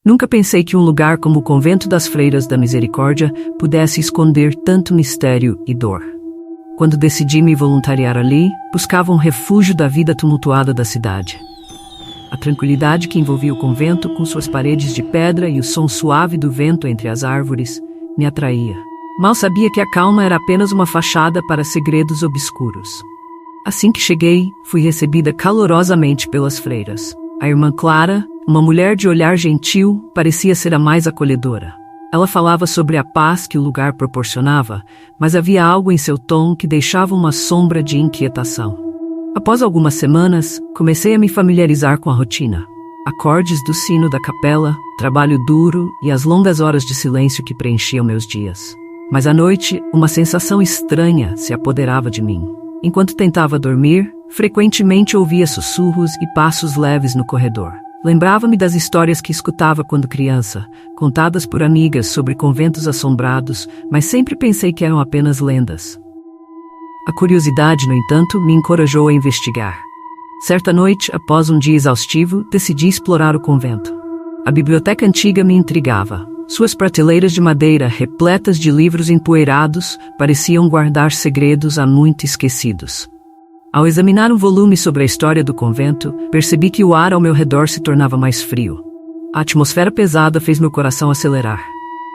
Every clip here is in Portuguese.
Nunca pensei que um lugar como o Convento das Freiras da Misericórdia pudesse esconder tanto mistério e dor. Quando decidi me voluntariar ali, buscava um refúgio da vida tumultuada da cidade. A tranquilidade que envolvia o convento, com suas paredes de pedra e o som suave do vento entre as árvores, me atraía. Mal sabia que a calma era apenas uma fachada para segredos obscuros. Assim que cheguei, fui recebida calorosamente pelas freiras. A irmã Clara, uma mulher de olhar gentil, parecia ser a mais acolhedora. Ela falava sobre a paz que o lugar proporcionava, mas havia algo em seu tom que deixava uma sombra de inquietação. Após algumas semanas, comecei a me familiarizar com a rotina. Acordes do sino da capela, trabalho duro e as longas horas de silêncio que preenchiam meus dias. Mas à noite, uma sensação estranha se apoderava de mim. Enquanto tentava dormir, frequentemente ouvia sussurros e passos leves no corredor. Lembrava-me das histórias que escutava quando criança, contadas por amigas sobre conventos assombrados, mas sempre pensei que eram apenas lendas. A curiosidade, no entanto, me encorajou a investigar. Certa noite, após um dia exaustivo, decidi explorar o convento. A biblioteca antiga me intrigava. Suas prateleiras de madeira, repletas de livros empoeirados, pareciam guardar segredos há muito esquecidos. Ao examinar um volume sobre a história do convento, percebi que o ar ao meu redor se tornava mais frio. A atmosfera pesada fez meu coração acelerar.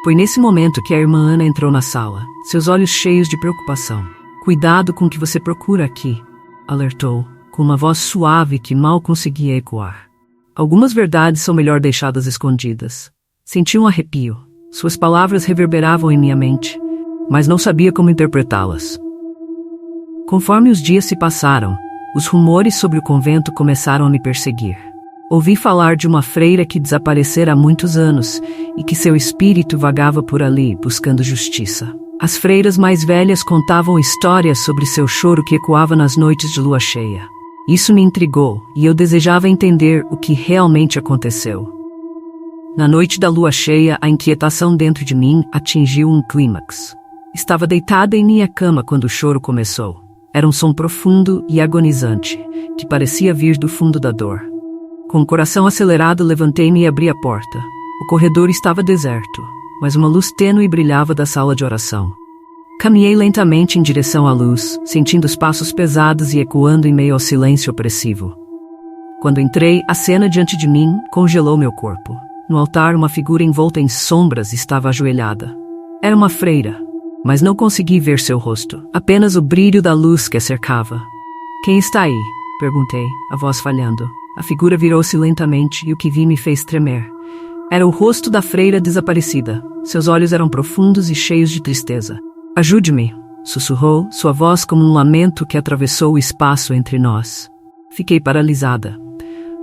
Foi nesse momento que a irmã Ana entrou na sala, seus olhos cheios de preocupação. "Cuidado com o que você procura aqui", alertou, com uma voz suave que mal conseguia ecoar. "Algumas verdades são melhor deixadas escondidas." Senti um arrepio. Suas palavras reverberavam em minha mente, mas não sabia como interpretá-las. Conforme os dias se passaram, os rumores sobre o convento começaram a me perseguir. Ouvi falar de uma freira que desaparecera há muitos anos e que seu espírito vagava por ali buscando justiça. As freiras mais velhas contavam histórias sobre seu choro que ecoava nas noites de lua cheia. Isso me intrigou e eu desejava entender o que realmente aconteceu. Na noite da lua cheia, a inquietação dentro de mim atingiu um clímax. Estava deitada em minha cama quando o choro começou. Era um som profundo e agonizante, que parecia vir do fundo da dor. Com o coração acelerado, levantei-me e abri a porta. O corredor estava deserto, mas uma luz tênue brilhava da sala de oração. Caminhei lentamente em direção à luz, sentindo os passos pesados e ecoando em meio ao silêncio opressivo. Quando entrei, a cena diante de mim congelou meu corpo. No altar, uma figura envolta em sombras estava ajoelhada. Era uma freira, mas não consegui ver seu rosto, apenas o brilho da luz que a cercava. "Quem está aí?" perguntei, a voz falhando. A figura virou-se lentamente e o que vi me fez tremer. Era o rosto da freira desaparecida. Seus olhos eram profundos e cheios de tristeza. "Ajude-me", sussurrou, sua voz como um lamento que atravessou o espaço entre nós. Fiquei paralisada.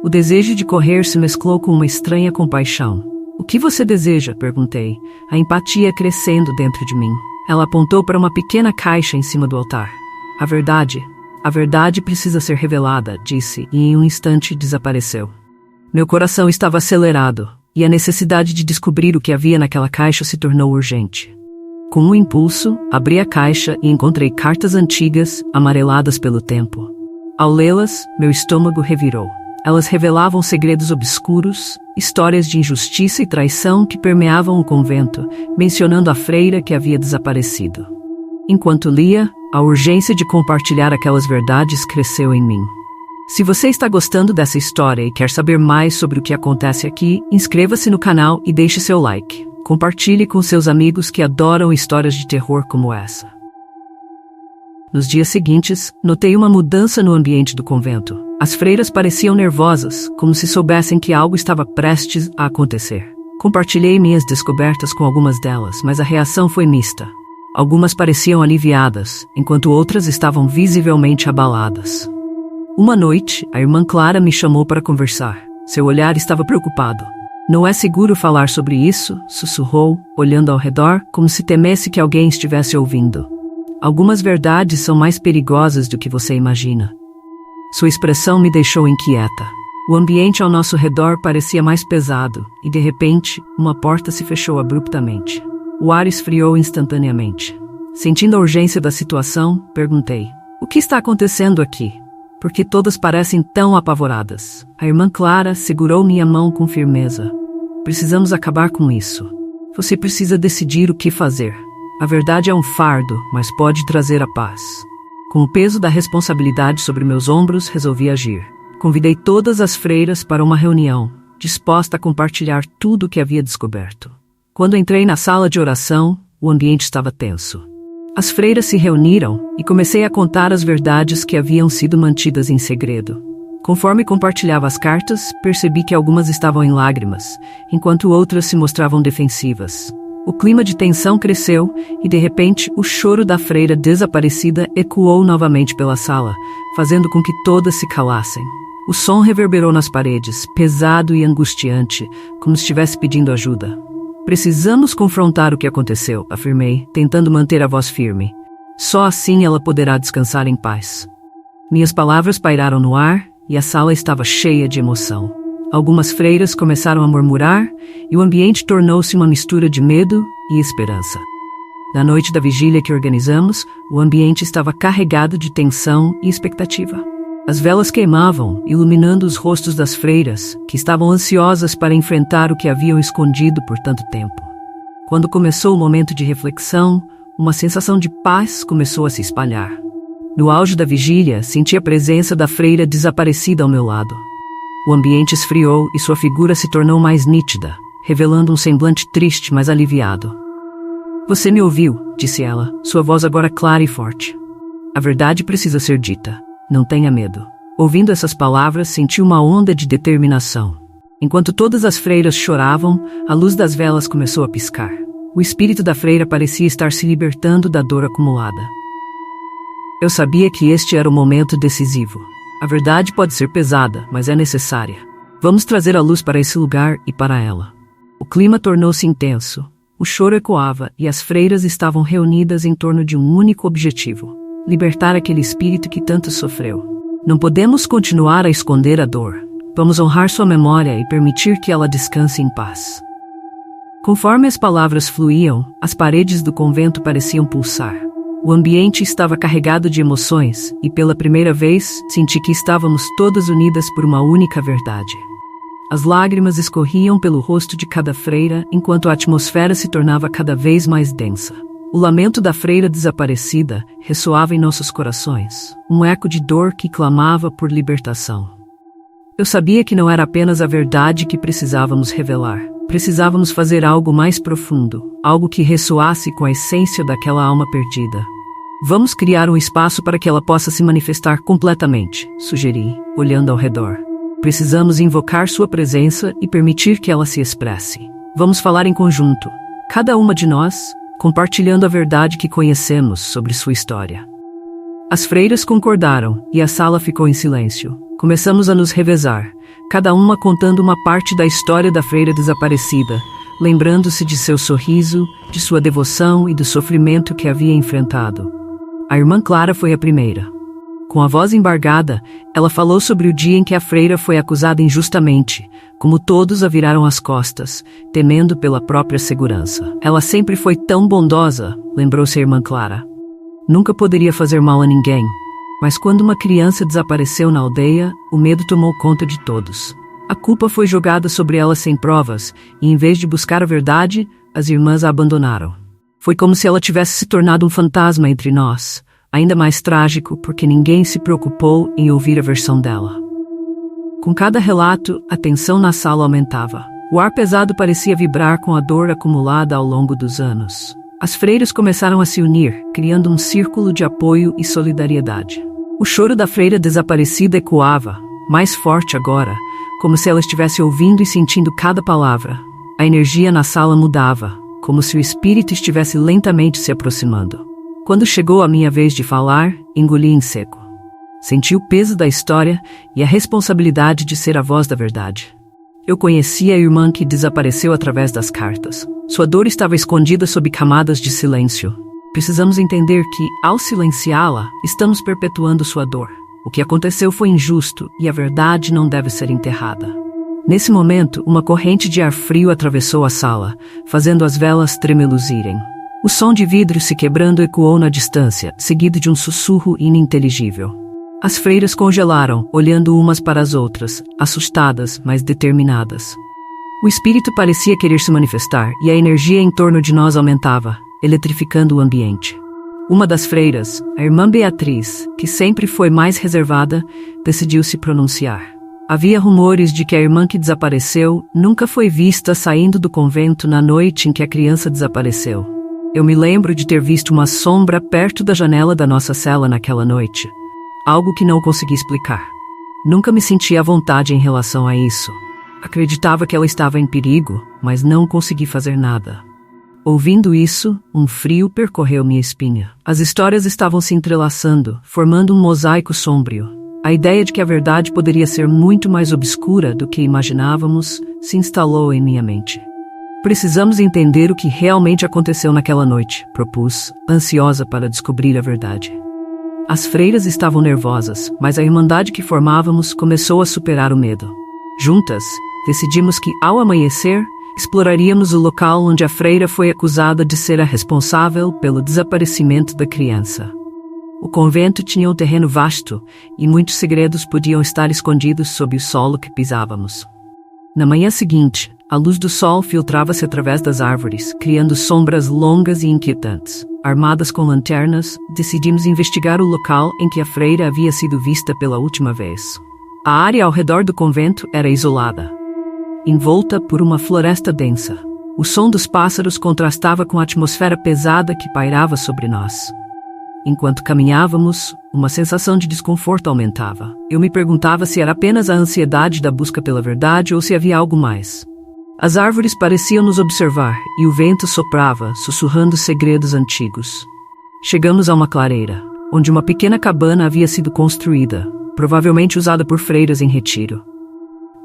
O desejo de correr se mesclou com uma estranha compaixão. "O que você deseja?" perguntei, a empatia crescendo dentro de mim. Ela apontou para uma pequena caixa em cima do altar. A verdade precisa ser revelada", disse, e em um instante desapareceu. Meu coração estava acelerado, e a necessidade de descobrir o que havia naquela caixa se tornou urgente. Com um impulso, abri a caixa e encontrei cartas antigas, amareladas pelo tempo. Ao lê-las, meu estômago revirou. Elas revelavam segredos obscuros, histórias de injustiça e traição que permeavam o convento, mencionando a freira que havia desaparecido. Enquanto lia, a urgência de compartilhar aquelas verdades cresceu em mim. Se você está gostando dessa história e quer saber mais sobre o que acontece aqui, inscreva-se no canal e deixe seu like. Compartilhe com seus amigos que adoram histórias de terror como essa. Nos dias seguintes, notei uma mudança no ambiente do convento. As freiras pareciam nervosas, como se soubessem que algo estava prestes a acontecer. Compartilhei minhas descobertas com algumas delas, mas a reação foi mista. Algumas pareciam aliviadas, enquanto outras estavam visivelmente abaladas. Uma noite, a irmã Clara me chamou para conversar. Seu olhar estava preocupado. "Não é seguro falar sobre isso?" sussurrou, olhando ao redor, como se temesse que alguém estivesse ouvindo. "Algumas verdades são mais perigosas do que você imagina." Sua expressão me deixou inquieta. O ambiente ao nosso redor parecia mais pesado, e de repente, uma porta se fechou abruptamente. O ar esfriou instantaneamente. Sentindo a urgência da situação, perguntei: "O que está acontecendo aqui? Por que todas parecem tão apavoradas?" A irmã Clara segurou minha mão com firmeza. Precisamos acabar com isso. Você precisa decidir o que fazer. A verdade é um fardo, mas pode trazer a paz. Com o peso da responsabilidade sobre meus ombros, resolvi agir. Convidei todas as freiras para uma reunião, disposta a compartilhar tudo o que havia descoberto. Quando entrei na sala de oração, o ambiente estava tenso. As freiras se reuniram e comecei a contar as verdades que haviam sido mantidas em segredo. Conforme compartilhava as cartas, percebi que algumas estavam em lágrimas, enquanto outras se mostravam defensivas. O clima de tensão cresceu e, de repente, o choro da freira desaparecida ecoou novamente pela sala, fazendo com que todas se calassem. O som reverberou nas paredes, pesado e angustiante, como se estivesse pedindo ajuda. Precisamos confrontar o que aconteceu, afirmei, tentando manter a voz firme. Só assim ela poderá descansar em paz. Minhas palavras pairaram no ar e a sala estava cheia de emoção. Algumas freiras começaram a murmurar e o ambiente tornou-se uma mistura de medo e esperança. Na noite da vigília que organizamos, o ambiente estava carregado de tensão e expectativa. As velas queimavam, iluminando os rostos das freiras, que estavam ansiosas para enfrentar o que haviam escondido por tanto tempo. Quando começou o momento de reflexão, uma sensação de paz começou a se espalhar. No auge da vigília, senti a presença da freira desaparecida ao meu lado. O ambiente esfriou e sua figura se tornou mais nítida, revelando um semblante triste, mas aliviado. Você me ouviu, disse ela, sua voz agora clara e forte. A verdade precisa ser dita. Não tenha medo. Ouvindo essas palavras, senti uma onda de determinação. Enquanto todas as freiras choravam, a luz das velas começou a piscar. O espírito da freira parecia estar se libertando da dor acumulada. Eu sabia que este era o momento decisivo. A verdade pode ser pesada, mas é necessária. Vamos trazer a luz para esse lugar e para ela. O clima tornou-se intenso. O choro ecoava e as freiras estavam reunidas em torno de um único objetivo: libertar aquele espírito que tanto sofreu. Não podemos continuar a esconder a dor. Vamos honrar sua memória e permitir que ela descanse em paz. Conforme as palavras fluíam, as paredes do convento pareciam pulsar. O ambiente estava carregado de emoções e, pela primeira vez, senti que estávamos todas unidas por uma única verdade. As lágrimas escorriam pelo rosto de cada freira enquanto a atmosfera se tornava cada vez mais densa. O lamento da freira desaparecida ressoava em nossos corações, um eco de dor que clamava por libertação. Eu sabia que não era apenas a verdade que precisávamos revelar. Precisávamos fazer algo mais profundo, algo que ressoasse com a essência daquela alma perdida. Vamos criar um espaço para que ela possa se manifestar completamente, sugeri, olhando ao redor. Precisamos invocar sua presença e permitir que ela se expresse. Vamos falar em conjunto, cada uma de nós, compartilhando a verdade que conhecemos sobre sua história. As freiras concordaram e a sala ficou em silêncio. Começamos a nos revezar, cada uma contando uma parte da história da freira desaparecida, lembrando-se de seu sorriso, de sua devoção e do sofrimento que havia enfrentado. A irmã Clara foi a primeira. Com a voz embargada, ela falou sobre o dia em que a freira foi acusada injustamente, como todos a viraram as costas, temendo pela própria segurança. Ela sempre foi tão bondosa, lembrou-se a irmã Clara. Nunca poderia fazer mal a ninguém. Mas quando uma criança desapareceu na aldeia, o medo tomou conta de todos. A culpa foi jogada sobre ela sem provas, e em vez de buscar a verdade, as irmãs a abandonaram. Foi como se ela tivesse se tornado um fantasma entre nós, ainda mais trágico porque ninguém se preocupou em ouvir a versão dela. Com cada relato, a tensão na sala aumentava. O ar pesado parecia vibrar com a dor acumulada ao longo dos anos. As freiras começaram a se unir, criando um círculo de apoio e solidariedade. O choro da freira desaparecida ecoava, mais forte agora, como se ela estivesse ouvindo e sentindo cada palavra. A energia na sala mudava, como se o espírito estivesse lentamente se aproximando. Quando chegou a minha vez de falar, engoli em seco. Senti o peso da história e a responsabilidade de ser a voz da verdade. Eu conhecia a irmã que desapareceu através das cartas. Sua dor estava escondida sob camadas de silêncio. Precisamos entender que, ao silenciá-la, estamos perpetuando sua dor. O que aconteceu foi injusto e a verdade não deve ser enterrada. Nesse momento, uma corrente de ar frio atravessou a sala, fazendo as velas tremeluzirem. O som de vidro se quebrando ecoou na distância, seguido de um sussurro ininteligível. As freiras congelaram, olhando umas para as outras, assustadas, mas determinadas. O espírito parecia querer se manifestar e a energia em torno de nós aumentava, eletrificando o ambiente. Uma das freiras, a irmã Beatriz, que sempre foi mais reservada, decidiu se pronunciar. Havia rumores de que a irmã que desapareceu nunca foi vista saindo do convento na noite em que a criança desapareceu. Eu me lembro de ter visto uma sombra perto da janela da nossa cela naquela noite. Algo que não consegui explicar. Nunca me senti à vontade em relação a isso. Acreditava que ela estava em perigo, mas não consegui fazer nada. Ouvindo isso, um frio percorreu minha espinha. As histórias estavam se entrelaçando, formando um mosaico sombrio. A ideia de que a verdade poderia ser muito mais obscura do que imaginávamos se instalou em minha mente. Precisamos entender o que realmente aconteceu naquela noite, propus, ansiosa para descobrir a verdade. As freiras estavam nervosas, mas a irmandade que formávamos começou a superar o medo. Juntas, decidimos que, ao amanhecer, exploraríamos o local onde a freira foi acusada de ser a responsável pelo desaparecimento da criança. O convento tinha um terreno vasto e muitos segredos podiam estar escondidos sob o solo que pisávamos. Na manhã seguinte, a luz do sol filtrava-se através das árvores, criando sombras longas e inquietantes. Armadas com lanternas, decidimos investigar o local em que a freira havia sido vista pela última vez. A área ao redor do convento era isolada, envolta por uma floresta densa. O som dos pássaros contrastava com a atmosfera pesada que pairava sobre nós. Enquanto caminhávamos, uma sensação de desconforto aumentava. Eu me perguntava se era apenas a ansiedade da busca pela verdade ou se havia algo mais. As árvores pareciam nos observar e o vento soprava, sussurrando segredos antigos. Chegamos a uma clareira, onde uma pequena cabana havia sido construída, provavelmente usada por freiras em retiro.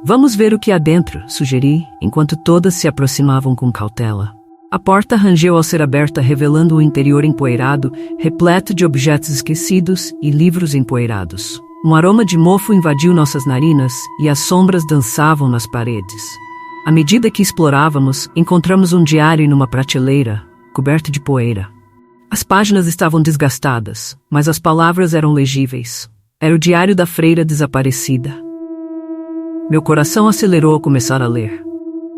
Vamos ver o que há dentro, sugeri, enquanto todas se aproximavam com cautela. A porta rangeu ao ser aberta, revelando o interior empoeirado, repleto de objetos esquecidos e livros empoeirados. Um aroma de mofo invadiu nossas narinas e as sombras dançavam nas paredes. À medida que explorávamos, encontramos um diário numa prateleira, coberto de poeira. As páginas estavam desgastadas, mas as palavras eram legíveis. Era o diário da freira desaparecida. Meu coração acelerou ao começar a ler.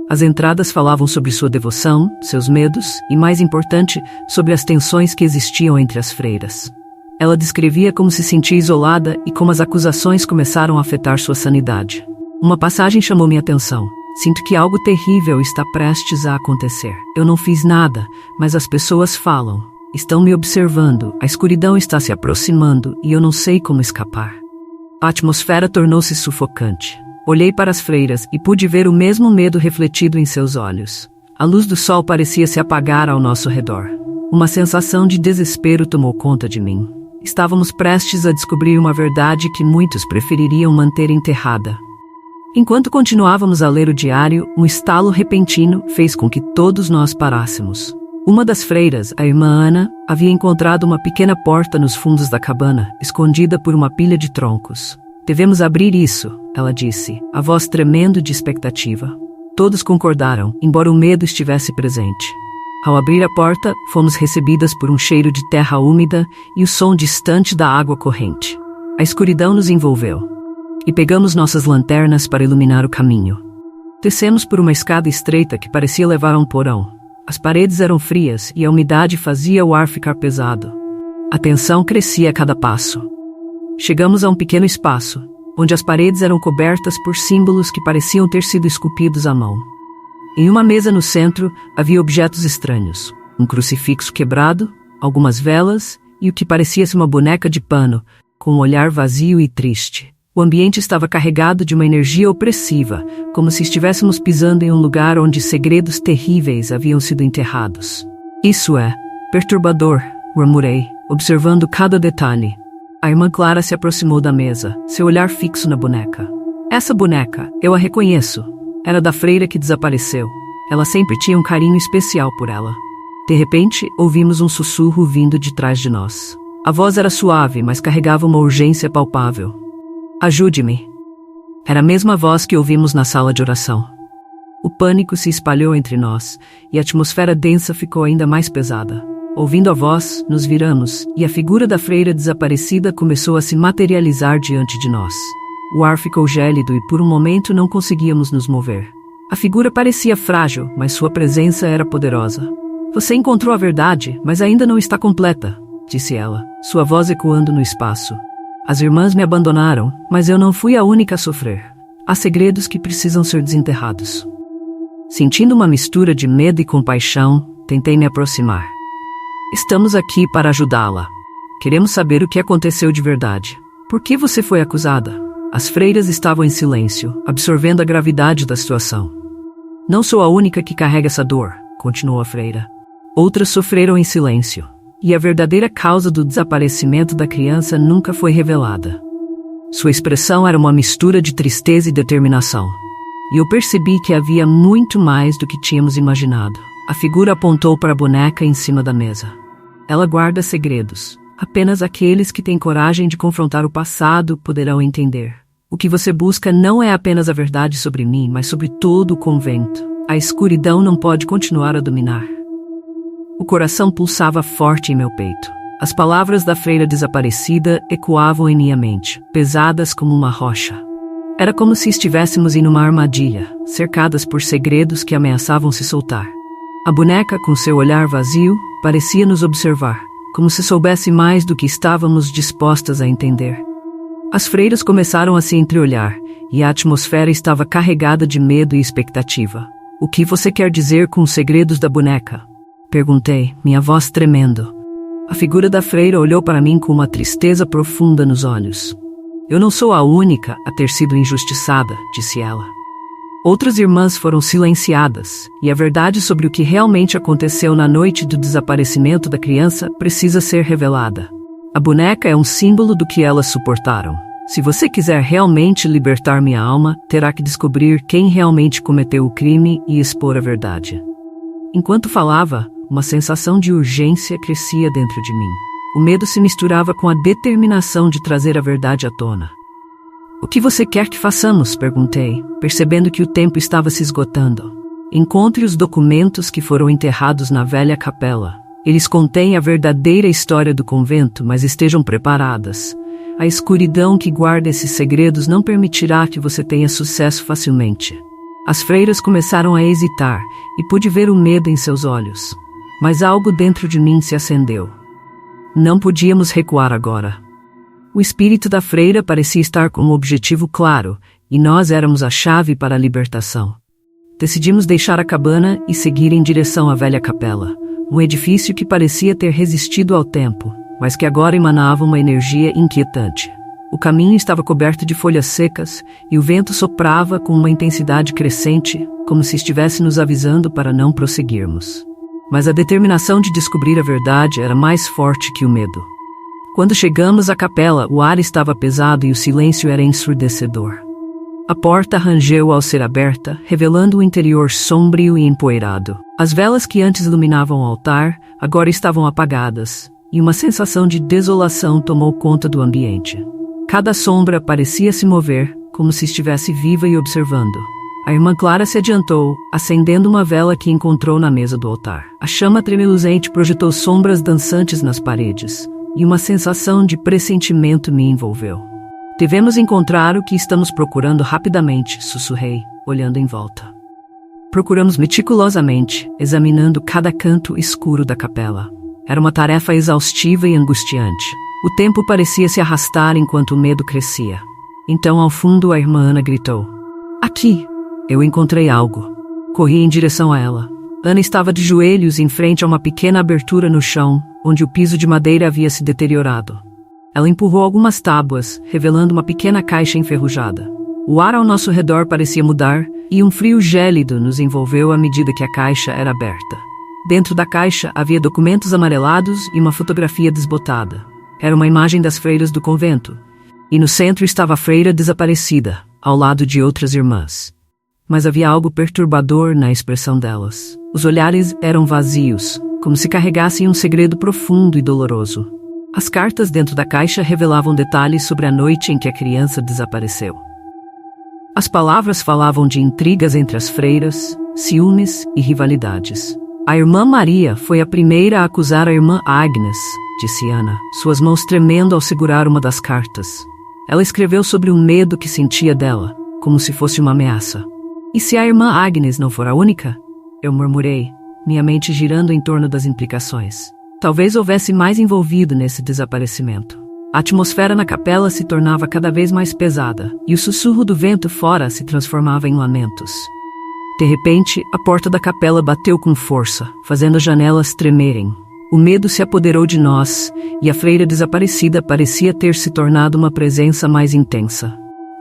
As entradas falavam sobre sua devoção, seus medos e, mais importante, sobre as tensões que existiam entre as freiras. Ela descrevia como se sentia isolada e como as acusações começaram a afetar sua sanidade. Uma passagem chamou minha atenção. Sinto que algo terrível está prestes a acontecer. Eu não fiz nada, mas as pessoas falam. Estão me observando, a escuridão está se aproximando e eu não sei como escapar. A atmosfera tornou-se sufocante. Olhei para as freiras e pude ver o mesmo medo refletido em seus olhos. A luz do sol parecia se apagar ao nosso redor. Uma sensação de desespero tomou conta de mim. Estávamos prestes a descobrir uma verdade que muitos prefeririam manter enterrada. Enquanto continuávamos a ler o diário, um estalo repentino fez com que todos nós parássemos. Uma das freiras, a irmã Ana, havia encontrado uma pequena porta nos fundos da cabana, escondida por uma pilha de troncos. Devemos abrir isso, ela disse, a voz tremendo de expectativa. Todos concordaram, embora o medo estivesse presente. Ao abrir a porta, fomos recebidas por um cheiro de terra úmida e o som distante da água corrente. A escuridão nos envolveu. E pegamos nossas lanternas para iluminar o caminho. Descemos por uma escada estreita que parecia levar a um porão. As paredes eram frias e a umidade fazia o ar ficar pesado. A tensão crescia a cada passo. Chegamos a um pequeno espaço, onde as paredes eram cobertas por símbolos que pareciam ter sido esculpidos à mão. Em uma mesa no centro, havia objetos estranhos. Um crucifixo quebrado, algumas velas e o que parecia-se uma boneca de pano, com um olhar vazio e triste. O ambiente estava carregado de uma energia opressiva, como se estivéssemos pisando em um lugar onde segredos terríveis haviam sido enterrados. Isso é perturbador, murmurei, observando cada detalhe. A irmã Clara se aproximou da mesa, seu olhar fixo na boneca. Essa boneca, eu a reconheço. Era da freira que desapareceu. Ela sempre tinha um carinho especial por ela. De repente, ouvimos um sussurro vindo de trás de nós. A voz era suave, mas carregava uma urgência palpável. Ajude-me. Era a mesma voz que ouvimos na sala de oração. O pânico se espalhou entre nós, e a atmosfera densa ficou ainda mais pesada. Ouvindo a voz, nos viramos, e a figura da freira desaparecida começou a se materializar diante de nós. O ar ficou gélido e por um momento não conseguíamos nos mover. A figura parecia frágil, mas sua presença era poderosa. Você encontrou a verdade, mas ainda não está completa, disse ela, sua voz ecoando no espaço. As irmãs me abandonaram, mas eu não fui a única a sofrer. Há segredos que precisam ser desenterrados. Sentindo uma mistura de medo e compaixão, tentei me aproximar. Estamos aqui para ajudá-la. Queremos saber o que aconteceu de verdade. Por que você foi acusada? As freiras estavam em silêncio, absorvendo a gravidade da situação. Não sou a única que carrega essa dor, continuou a freira. Outras sofreram em silêncio. E a verdadeira causa do desaparecimento da criança nunca foi revelada. Sua expressão era uma mistura de tristeza e determinação. E eu percebi que havia muito mais do que tínhamos imaginado. A figura apontou para a boneca em cima da mesa. Ela guarda segredos. Apenas aqueles que têm coragem de confrontar o passado poderão entender. O que você busca não é apenas a verdade sobre mim, mas sobre todo o convento. A escuridão não pode continuar a dominar. O coração pulsava forte em meu peito. As palavras da freira desaparecida ecoavam em minha mente, pesadas como uma rocha. Era como se estivéssemos em uma armadilha, cercadas por segredos que ameaçavam se soltar. A boneca, com seu olhar vazio, parecia nos observar, como se soubesse mais do que estávamos dispostas a entender. As freiras começaram a se entreolhar, e a atmosfera estava carregada de medo e expectativa. O que você quer dizer com os segredos da boneca? Perguntei, minha voz tremendo. A figura da freira olhou para mim com uma tristeza profunda nos olhos. Eu não sou a única a ter sido injustiçada, disse ela. Outras irmãs foram silenciadas, e a verdade sobre o que realmente aconteceu na noite do desaparecimento da criança precisa ser revelada. A boneca é um símbolo do que elas suportaram. Se você quiser realmente libertar minha alma, terá que descobrir quem realmente cometeu o crime e expor a verdade. Enquanto falava, uma sensação de urgência crescia dentro de mim. O medo se misturava com a determinação de trazer a verdade à tona. O que você quer que façamos? Perguntei, percebendo que o tempo estava se esgotando. Encontre os documentos que foram enterrados na velha capela. Eles contêm a verdadeira história do convento, mas estejam preparadas. A escuridão que guarda esses segredos não permitirá que você tenha sucesso facilmente. As freiras começaram a hesitar, e pude ver o medo em seus olhos. Mas algo dentro de mim se acendeu. Não podíamos recuar agora. O espírito da freira parecia estar com um objetivo claro, e nós éramos a chave para a libertação. Decidimos deixar a cabana e seguir em direção à velha capela, um edifício que parecia ter resistido ao tempo, mas que agora emanava uma energia inquietante. O caminho estava coberto de folhas secas, e o vento soprava com uma intensidade crescente, como se estivesse nos avisando para não prosseguirmos. Mas a determinação de descobrir a verdade era mais forte que o medo. Quando chegamos à capela, o ar estava pesado e o silêncio era ensurdecedor. A porta rangeu ao ser aberta, revelando o interior sombrio e empoeirado. As velas que antes iluminavam o altar, agora estavam apagadas, e uma sensação de desolação tomou conta do ambiente. Cada sombra parecia se mover, como se estivesse viva e observando. A irmã Clara se adiantou, acendendo uma vela que encontrou na mesa do altar. A chama tremeluzente projetou sombras dançantes nas paredes, e uma sensação de pressentimento me envolveu. Devemos encontrar o que estamos procurando rapidamente, sussurrei, olhando em volta. Procuramos meticulosamente, examinando cada canto escuro da capela. Era uma tarefa exaustiva e angustiante. O tempo parecia se arrastar enquanto o medo crescia. Então, ao fundo, a irmã Ana gritou. Aqui! Eu encontrei algo. Corri em direção a ela. Ana estava de joelhos em frente a uma pequena abertura no chão, onde o piso de madeira havia se deteriorado. Ela empurrou algumas tábuas, revelando uma pequena caixa enferrujada. O ar ao nosso redor parecia mudar, e um frio gélido nos envolveu à medida que a caixa era aberta. Dentro da caixa havia documentos amarelados e uma fotografia desbotada. Era uma imagem das freiras do convento, e no centro estava a freira desaparecida, ao lado de outras irmãs. Mas havia algo perturbador na expressão delas. Os olhares eram vazios, como se carregassem um segredo profundo e doloroso. As cartas dentro da caixa revelavam detalhes sobre a noite em que a criança desapareceu. As palavras falavam de intrigas entre as freiras, ciúmes e rivalidades. A irmã Maria foi a primeira a acusar a irmã Agnes, disse Ana, suas mãos tremendo ao segurar uma das cartas. Ela escreveu sobre o medo que sentia dela, como se fosse uma ameaça. E se a irmã Agnes não for a única? Eu murmurei, minha mente girando em torno das implicações. Talvez houvesse mais envolvido nesse desaparecimento. A atmosfera na capela se tornava cada vez mais pesada, e o sussurro do vento fora se transformava em lamentos. De repente, a porta da capela bateu com força, fazendo as janelas tremerem. O medo se apoderou de nós, e a freira desaparecida parecia ter se tornado uma presença mais intensa.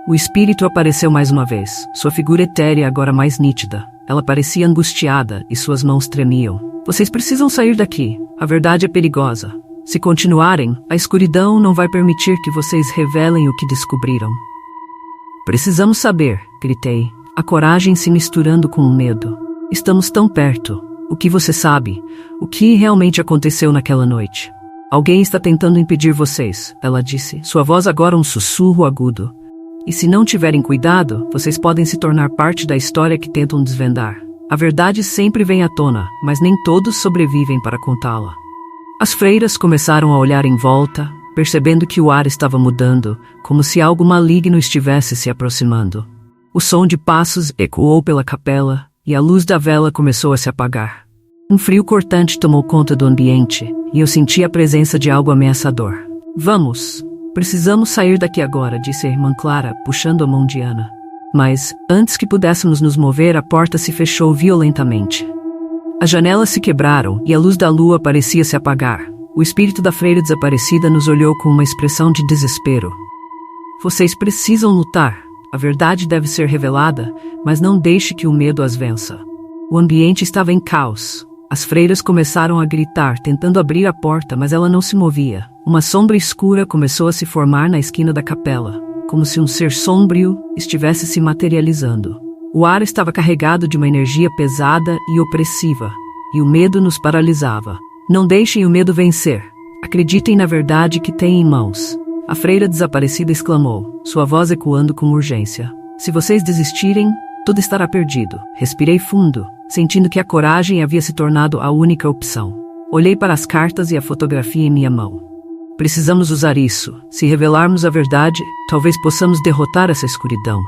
O espírito apareceu mais uma vez, sua figura etérea agora mais nítida. Ela parecia angustiada e suas mãos tremiam. Vocês precisam sair daqui. A verdade é perigosa. Se continuarem, a escuridão não vai permitir que vocês revelem o que descobriram. Precisamos saber, gritei, a coragem se misturando com o medo. Estamos tão perto. O que você sabe? O que realmente aconteceu naquela noite? Alguém está tentando impedir vocês, ela disse, sua voz agora um sussurro agudo. E se não tiverem cuidado, vocês podem se tornar parte da história que tentam desvendar. A verdade sempre vem à tona, mas nem todos sobrevivem para contá-la. As freiras começaram a olhar em volta, percebendo que o ar estava mudando, como se algo maligno estivesse se aproximando. O som de passos ecoou pela capela, e a luz da vela começou a se apagar. Um frio cortante tomou conta do ambiente, e eu senti a presença de algo ameaçador. Vamos! Precisamos sair daqui agora, disse a irmã Clara, puxando a mão de Ana. Mas, antes que pudéssemos nos mover, a porta se fechou violentamente. As janelas se quebraram e a luz da lua parecia se apagar. O espírito da freira desaparecida nos olhou com uma expressão de desespero. Vocês precisam lutar. A verdade deve ser revelada, mas não deixe que o medo as vença. O ambiente estava em caos. As freiras começaram a gritar, tentando abrir a porta, mas ela não se movia. Uma sombra escura começou a se formar na esquina da capela, como se um ser sombrio estivesse se materializando. O ar estava carregado de uma energia pesada e opressiva, e o medo nos paralisava. Não deixem o medo vencer. Acreditem na verdade que têm em mãos. A freira desaparecida exclamou, sua voz ecoando com urgência. Se vocês desistirem, tudo estará perdido. Respirei fundo, sentindo que a coragem havia se tornado a única opção. Olhei para as cartas e a fotografia em minha mão. Precisamos usar isso. Se revelarmos a verdade, talvez possamos derrotar essa escuridão.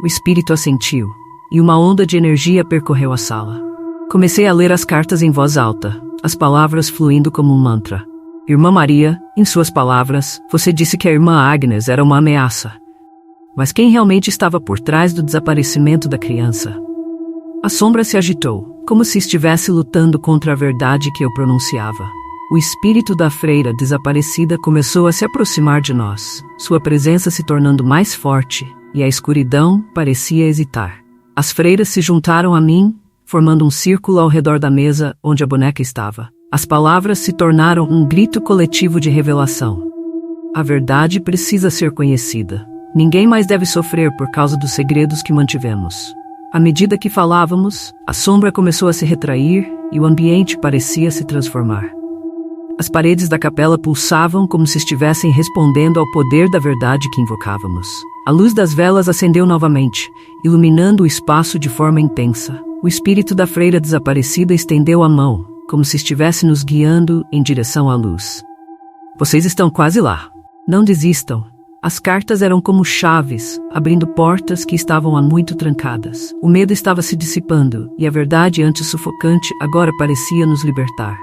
O espírito assentiu, e uma onda de energia percorreu a sala. Comecei a ler as cartas em voz alta, as palavras fluindo como um mantra. Irmã Maria, em suas palavras, você disse que a irmã Agnes era uma ameaça. Mas quem realmente estava por trás do desaparecimento da criança? A sombra se agitou, como se estivesse lutando contra a verdade que eu pronunciava. O espírito da freira desaparecida começou a se aproximar de nós, sua presença se tornando mais forte, e a escuridão parecia hesitar. As freiras se juntaram a mim, formando um círculo ao redor da mesa onde a boneca estava. As palavras se tornaram um grito coletivo de revelação. A verdade precisa ser conhecida. Ninguém mais deve sofrer por causa dos segredos que mantivemos. À medida que falávamos, a sombra começou a se retrair e o ambiente parecia se transformar. As paredes da capela pulsavam como se estivessem respondendo ao poder da verdade que invocávamos. A luz das velas acendeu novamente, iluminando o espaço de forma intensa. O espírito da freira desaparecida estendeu a mão, como se estivesse nos guiando em direção à luz. Vocês estão quase lá. Não desistam. As cartas eram como chaves, abrindo portas que estavam há muito trancadas. O medo estava se dissipando, e a verdade antes sufocante agora parecia nos libertar.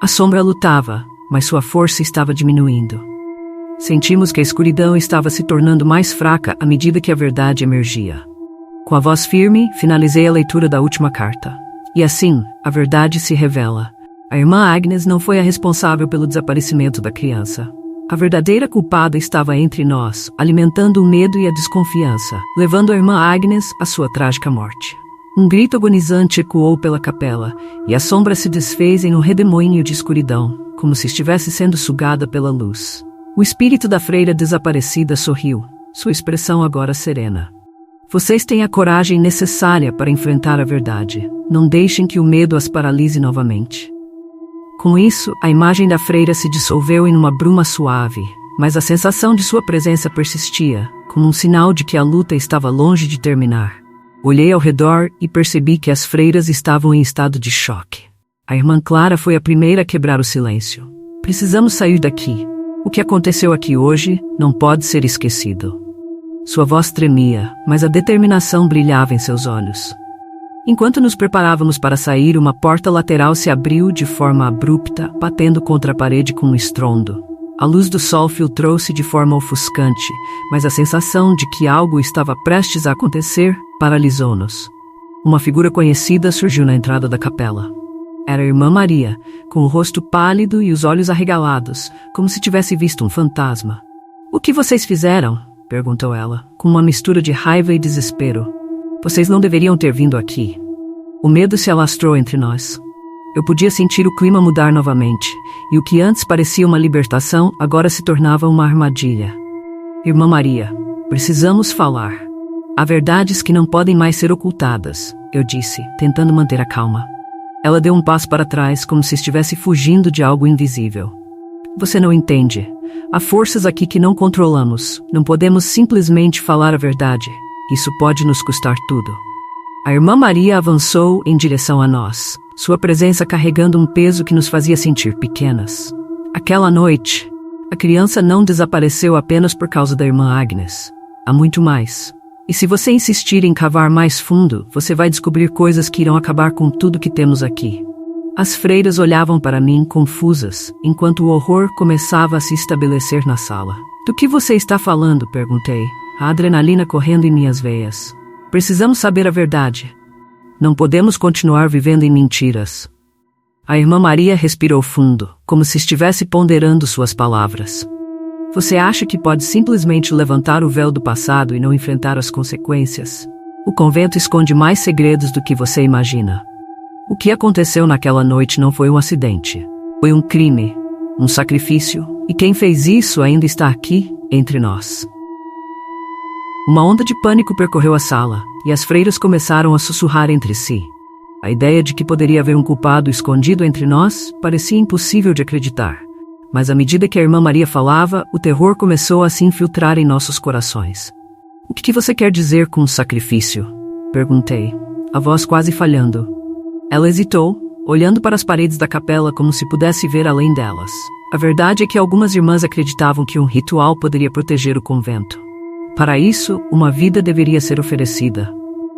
A sombra lutava, mas sua força estava diminuindo. Sentimos que a escuridão estava se tornando mais fraca à medida que a verdade emergia. Com a voz firme, finalizei a leitura da última carta. E assim, a verdade se revela. A irmã Agnes não foi a responsável pelo desaparecimento da criança. A verdadeira culpada estava entre nós, alimentando o medo e a desconfiança, levando a irmã Agnes à sua trágica morte. Um grito agonizante ecoou pela capela, e a sombra se desfez em um redemoinho de escuridão, como se estivesse sendo sugada pela luz. O espírito da freira desaparecida sorriu, sua expressão agora serena. Vocês têm a coragem necessária para enfrentar a verdade. Não deixem que o medo as paralise novamente. Com isso, a imagem da freira se dissolveu em uma bruma suave, mas a sensação de sua presença persistia, como um sinal de que a luta estava longe de terminar. Olhei ao redor e percebi que as freiras estavam em estado de choque. A irmã Clara foi a primeira a quebrar o silêncio. Precisamos sair daqui. O que aconteceu aqui hoje não pode ser esquecido. Sua voz tremia, mas a determinação brilhava em seus olhos. Enquanto nos preparávamos para sair, uma porta lateral se abriu de forma abrupta, batendo contra a parede com um estrondo. A luz do sol filtrou-se de forma ofuscante, mas a sensação de que algo estava prestes a acontecer paralisou-nos. Uma figura conhecida surgiu na entrada da capela. Era a Irmã Maria, com o rosto pálido e os olhos arregalados, como se tivesse visto um fantasma. "O que vocês fizeram?" perguntou ela, com uma mistura de raiva e desespero. "Vocês não deveriam ter vindo aqui." O medo se alastrou entre nós. Eu podia sentir o clima mudar novamente, e o que antes parecia uma libertação agora se tornava uma armadilha. "Irmã Maria, precisamos falar. Há verdades que não podem mais ser ocultadas", eu disse, tentando manter a calma. Ela deu um passo para trás, como se estivesse fugindo de algo invisível. "Você não entende. Há forças aqui que não controlamos. Não podemos simplesmente falar a verdade. Isso pode nos custar tudo." A Irmã Maria avançou em direção a nós, sua presença carregando um peso que nos fazia sentir pequenas. Aquela noite, a criança não desapareceu apenas por causa da Irmã Agnes. Há muito mais. E se você insistir em cavar mais fundo, você vai descobrir coisas que irão acabar com tudo que temos aqui. As freiras olhavam para mim, confusas, enquanto o horror começava a se estabelecer na sala. "Do que você está falando?" perguntei, a adrenalina correndo em minhas veias. "Precisamos saber a verdade. Não podemos continuar vivendo em mentiras." A Irmã Maria respirou fundo, como se estivesse ponderando suas palavras. "Você acha que pode simplesmente levantar o véu do passado e não enfrentar as consequências? O convento esconde mais segredos do que você imagina. O que aconteceu naquela noite não foi um acidente. Foi um crime, um sacrifício, e quem fez isso ainda está aqui, entre nós." Uma onda de pânico percorreu a sala, e as freiras começaram a sussurrar entre si. A ideia de que poderia haver um culpado escondido entre nós parecia impossível de acreditar. Mas à medida que a Irmã Maria falava, o terror começou a se infiltrar em nossos corações. "O que você quer dizer com sacrifício?" perguntei, a voz quase falhando. Ela hesitou, olhando para as paredes da capela como se pudesse ver além delas. A verdade é que algumas irmãs acreditavam que um ritual poderia proteger o convento. Para isso, uma vida deveria ser oferecida.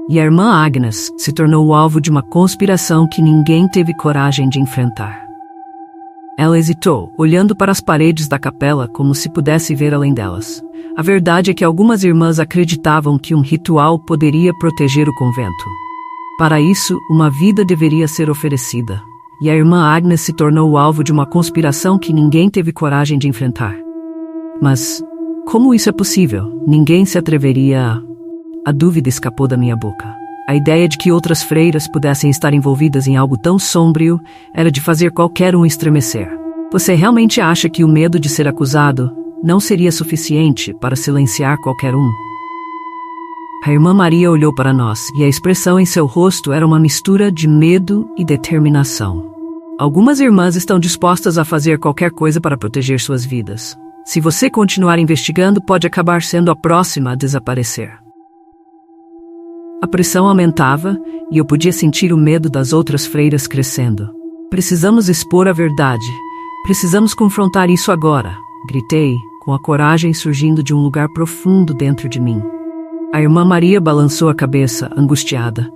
E a Irmã Agnes se tornou o alvo de uma conspiração que ninguém teve coragem de enfrentar. Ela hesitou, olhando para as paredes da capela como se pudesse ver além delas. A verdade é que algumas irmãs acreditavam que um ritual poderia proteger o convento. Para isso, uma vida deveria ser oferecida. E a Irmã Agnes se tornou o alvo de uma conspiração que ninguém teve coragem de enfrentar. Mas como isso é possível? Ninguém se atreveria a... A dúvida escapou da minha boca. A ideia de que outras freiras pudessem estar envolvidas em algo tão sombrio era de fazer qualquer um estremecer. "Você realmente acha que o medo de ser acusado não seria suficiente para silenciar qualquer um?" A Irmã Maria olhou para nós, e a expressão em seu rosto era uma mistura de medo e determinação. "Algumas irmãs estão dispostas a fazer qualquer coisa para proteger suas vidas. Se você continuar investigando, pode acabar sendo a próxima a desaparecer." A pressão aumentava, e eu podia sentir o medo das outras freiras crescendo. "Precisamos expor a verdade. Precisamos confrontar isso agora", gritei, com a coragem surgindo de um lugar profundo dentro de mim. A Irmã Maria balançou a cabeça, angustiada.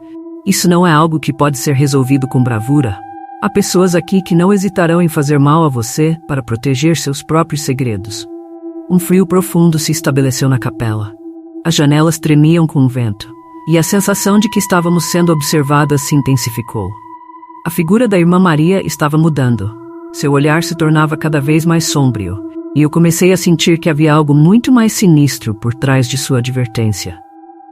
"Isso não é algo que pode ser resolvido com bravura. Há pessoas aqui que não hesitarão em fazer mal a você para proteger seus próprios segredos." Um frio profundo se estabeleceu na capela. As janelas tremiam com o vento, e a sensação de que estávamos sendo observadas se intensificou. A figura da Irmã Maria estava mudando. Seu olhar se tornava cada vez mais sombrio, e eu comecei a sentir que havia algo muito mais sinistro por trás de sua advertência.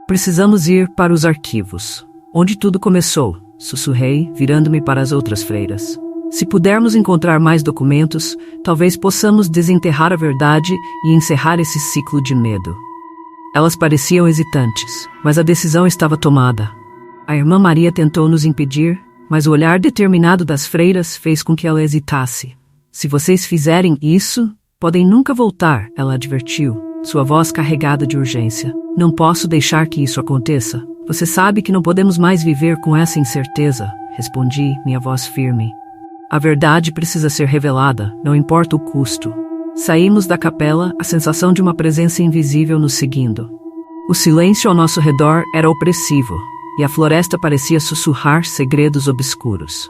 "Precisamos ir para os arquivos. Onde tudo começou", sussurrei, virando-me para as outras freiras. "Se pudermos encontrar mais documentos, talvez possamos desenterrar a verdade e encerrar esse ciclo de medo." Elas pareciam hesitantes, mas a decisão estava tomada. A Irmã Maria tentou nos impedir, mas o olhar determinado das freiras fez com que ela hesitasse. "Se vocês fizerem isso, podem nunca voltar", ela advertiu, sua voz carregada de urgência. "Não posso deixar que isso aconteça. Você sabe que não podemos mais viver com essa incerteza", respondi, minha voz firme. "A verdade precisa ser revelada, não importa o custo." Saímos da capela, a sensação de uma presença invisível nos seguindo. O silêncio ao nosso redor era opressivo, e a floresta parecia sussurrar segredos obscuros.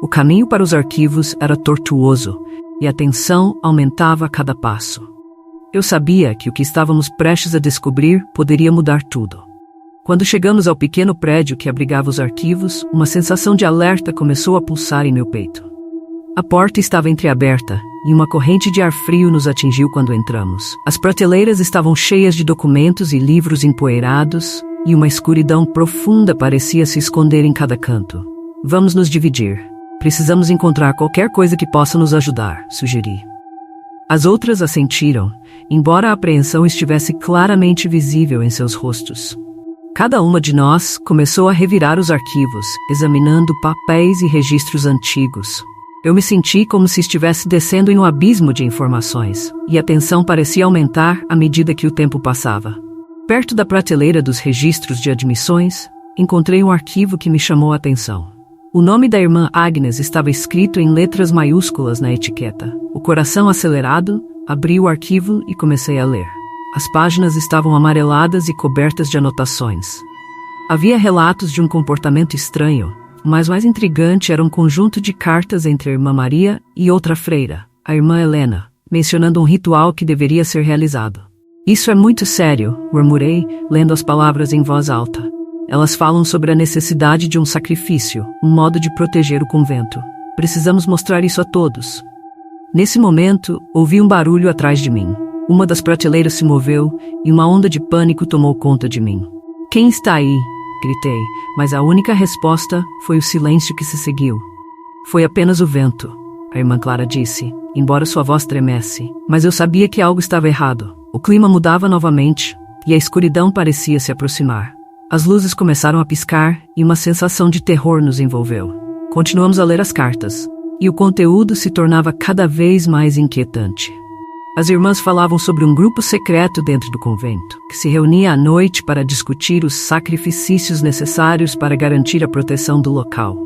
O caminho para os arquivos era tortuoso, e a tensão aumentava a cada passo. Eu sabia que o que estávamos prestes a descobrir poderia mudar tudo. Quando chegamos ao pequeno prédio que abrigava os arquivos, uma sensação de alerta começou a pulsar em meu peito. A porta estava entreaberta, e uma corrente de ar frio nos atingiu quando entramos. As prateleiras estavam cheias de documentos e livros empoeirados, e uma escuridão profunda parecia se esconder em cada canto. Vamos nos dividir. Precisamos encontrar qualquer coisa que possa nos ajudar, sugeri. As outras assentiram, embora a apreensão estivesse claramente visível em seus rostos. Cada uma de nós começou a revirar os arquivos, examinando papéis e registros antigos. Eu me senti como se estivesse descendo em um abismo de informações, e a tensão parecia aumentar à medida que o tempo passava. Perto da prateleira dos registros de admissões, encontrei um arquivo que me chamou a atenção. O nome da irmã Agnes estava escrito em letras maiúsculas na etiqueta. O coração acelerado, abri o arquivo e comecei a ler. As páginas estavam amareladas e cobertas de anotações. Havia relatos de um comportamento estranho, mas mais intrigante era um conjunto de cartas entre a irmã Maria e outra freira, a irmã Helena, mencionando um ritual que deveria ser realizado. Isso é muito sério, murmurei, lendo as palavras em voz alta. Elas falam sobre a necessidade de um sacrifício, um modo de proteger o convento. Precisamos mostrar isso a todos. Nesse momento, ouvi um barulho atrás de mim. Uma das prateleiras se moveu e uma onda de pânico tomou conta de mim. "Quem está aí?" gritei, mas a única resposta foi o silêncio que se seguiu. "Foi apenas o vento", a irmã Clara disse, embora sua voz tremesse. Mas eu sabia que algo estava errado. O clima mudava novamente e a escuridão parecia se aproximar. As luzes começaram a piscar e uma sensação de terror nos envolveu. Continuamos a ler as cartas, e o conteúdo se tornava cada vez mais inquietante. As irmãs falavam sobre um grupo secreto dentro do convento, que se reunia à noite para discutir os sacrifícios necessários para garantir a proteção do local.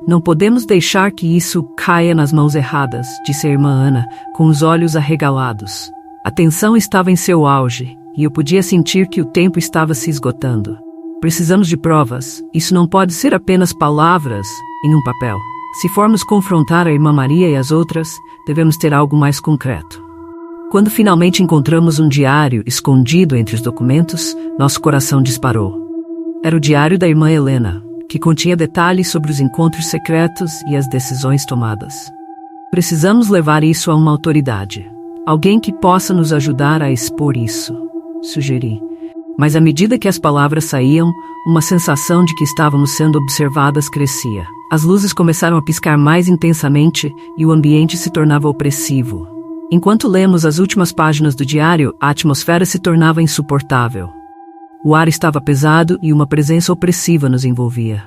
"Não podemos deixar que isso caia nas mãos erradas", disse a irmã Ana, com os olhos arregalados. A tensão estava em seu auge, e eu podia sentir que o tempo estava se esgotando. "Precisamos de provas. Isso não pode ser apenas palavras em um papel. Se formos confrontar a irmã Maria e as outras, devemos ter algo mais concreto." Quando finalmente encontramos um diário escondido entre os documentos, nosso coração disparou. Era o diário da irmã Helena, que continha detalhes sobre os encontros secretos e as decisões tomadas. "Precisamos levar isso a uma autoridade. Alguém que possa nos ajudar a expor isso", sugeri. Mas à medida que as palavras saíam, uma sensação de que estávamos sendo observadas crescia. As luzes começaram a piscar mais intensamente e o ambiente se tornava opressivo. Enquanto lemos as últimas páginas do diário, a atmosfera se tornava insuportável. O ar estava pesado e uma presença opressiva nos envolvia.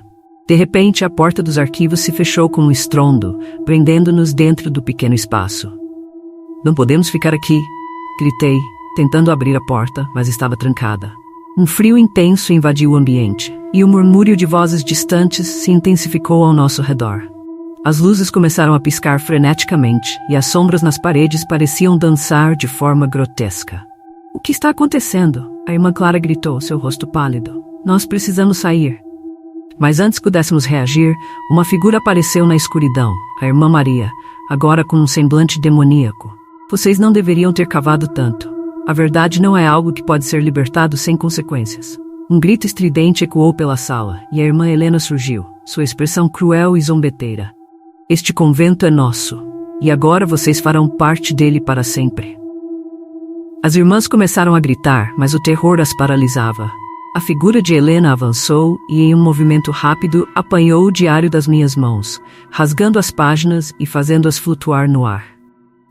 De repente, a porta dos arquivos se fechou com um estrondo, prendendo-nos dentro do pequeno espaço. "Não podemos ficar aqui", gritei, tentando abrir a porta, mas estava trancada. Um frio intenso invadiu o ambiente, e o murmúrio de vozes distantes se intensificou ao nosso redor. As luzes começaram a piscar freneticamente, e as sombras nas paredes pareciam dançar de forma grotesca. "O que está acontecendo?" a irmã Clara gritou, seu rosto pálido. "Nós precisamos sair." Mas antes que pudéssemos reagir, uma figura apareceu na escuridão, a irmã Maria, agora com um semblante demoníaco. "Vocês não deveriam ter cavado tanto. A verdade não é algo que pode ser libertado sem consequências." Um grito estridente ecoou pela sala, e a irmã Helena surgiu, sua expressão cruel e zombeteira. "Este convento é nosso, e agora vocês farão parte dele para sempre." As irmãs começaram a gritar, mas o terror as paralisava. A figura de Helena avançou e, em um movimento rápido, apanhou o diário das minhas mãos, rasgando as páginas e fazendo-as flutuar no ar.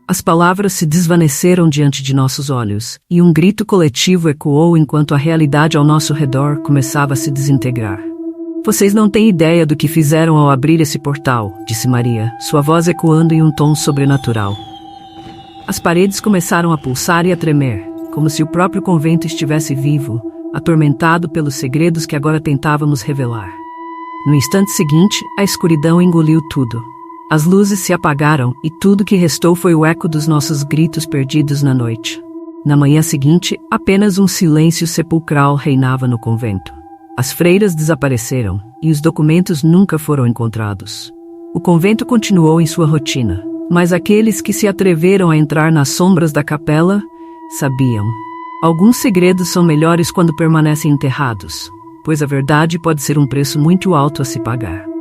As palavras se desvaneceram diante de nossos olhos, e um grito coletivo ecoou enquanto a realidade ao nosso redor começava a se desintegrar. "Vocês não têm ideia do que fizeram ao abrir esse portal", disse Maria, sua voz ecoando em um tom sobrenatural. As paredes começaram a pulsar e a tremer, como se o próprio convento estivesse vivo, atormentado pelos segredos que agora tentávamos revelar. No instante seguinte, a escuridão engoliu tudo. As luzes se apagaram e tudo que restou foi o eco dos nossos gritos perdidos na noite. Na manhã seguinte, apenas um silêncio sepulcral reinava no convento. As freiras desapareceram e os documentos nunca foram encontrados. O convento continuou em sua rotina, mas aqueles que se atreveram a entrar nas sombras da capela sabiam. Alguns segredos são melhores quando permanecem enterrados, pois a verdade pode ser um preço muito alto a se pagar.